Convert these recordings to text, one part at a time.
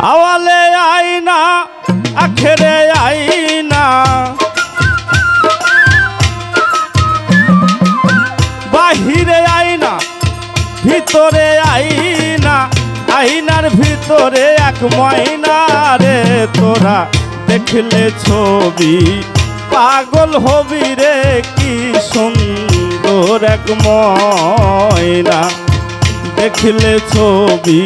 আওয়ালে আয়না আখেরে আয়না, বাহিরে আয়না ভিতরে আয়না, আয়নার ভিতরে এক ময়না রে তোরা দেখলে ছবি পাগল হবি রে কি সুন্দর এক ময়না, দেখলে ছবি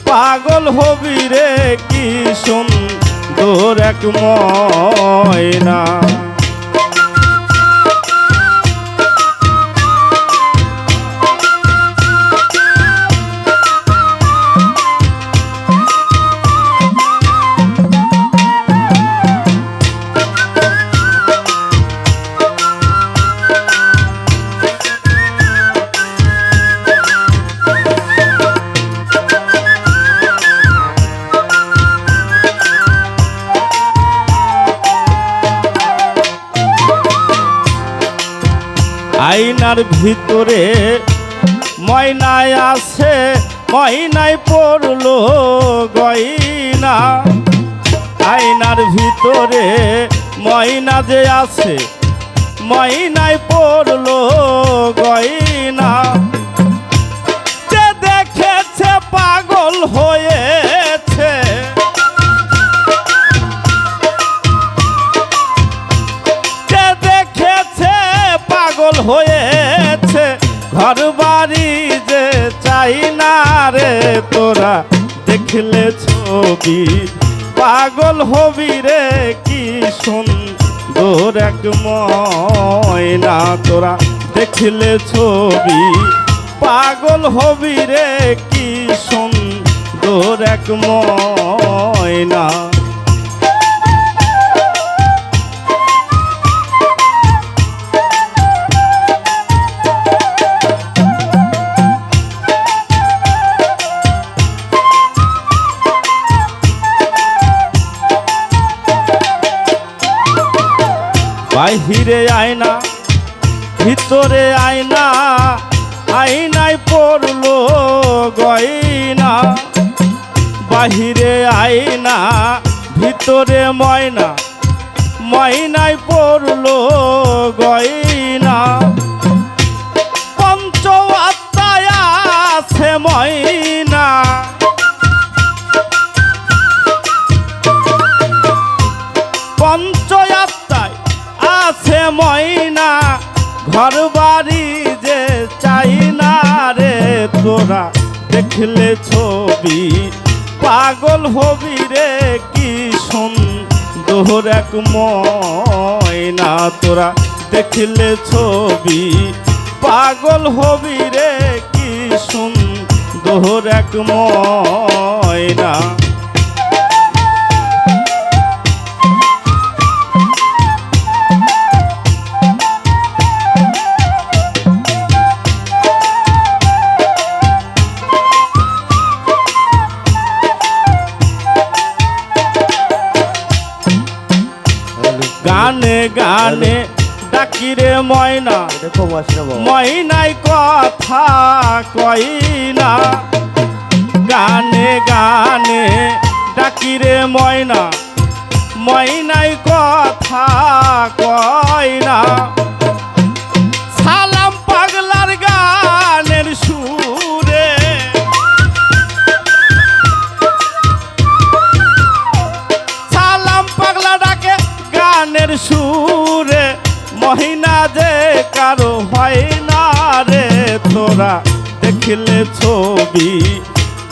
পাগল হবি রে কি সুন্দর এক ময়না। আয়নার ভিতরে ময়নায় আছে, ময়নায় পড়লো গয়না, আয়নার ভিতরে ময়না যে আছে, ময়নায় পড়লো গয়না, যে দেখেছে পাগল হয়েছে, যে দেখেছে পাগল হয়েছে, ঘর বাড়ি যে চাই না রে তোরা দেখলে ছবি পাগল হবি রে কি সুন্দর এক ময়না, তোরা দেখলে ছবি পাগল হবি রে কি সুন্দর এক ময়না। বাহিরে আয়না ভিতরে আয়না, আয়নায় পড়লো গয়না, বাহিরে আয়না ভিতরে ময়না, ময়নায় পড়লো গয়না, পঞ্চ আত্মায় আছে ময়না, পঞ্চ আত্মায় আছে ময়না, ঘর বাড়ি যে চাই না রে তোরা দেখলে ছবি পাগল হবি রে কি সুন্দর এক ময়না, তোরা দেখলে ছবি পাগল হবি রে কি সুন্দর এক ময়না। গানে গানে ডাকিরে ময়না, ময়নায় কথা কই না, গানে গানে ডাকিরে ময়না, ময়নায় কথা কই না, সালাম পাগলার গানের সুরে, সালাম পাগলা ডাকে গানের সুরে, মহিনা যে কারো হয় না রে তোরা দেখলে ছবি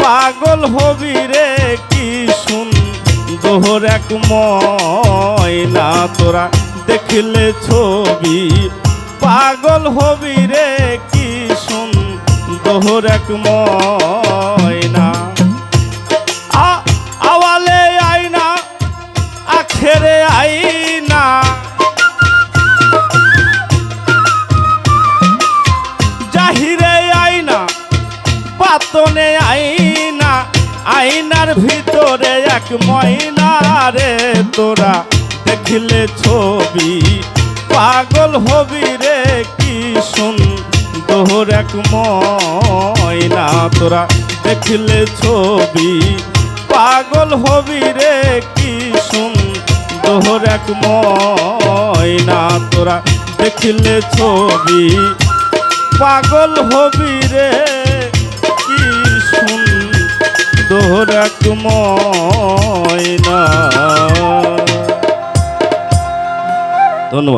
পাগল হবি রে কি সুন্দর এক ময়না, তোরা দেখলে ছবি পাগল হবি রে কি সুন্দর এক ময়না। আওয়ালে আয়না আখেরে আয়না, জাহিরে আয়না বাতনে আয়না, আয়নার ভিতরে এক ময়না রে তোরা দেখলে ছবি পাগল হবি রে কি সুন্দর এক ময়না, তোরা দেখলে ছবি পাগল হবি রে কি সুন্দর এক ময়না তোরা দেখিলে ছবি পাগল হবি রে কি সুন্দর এক ময়না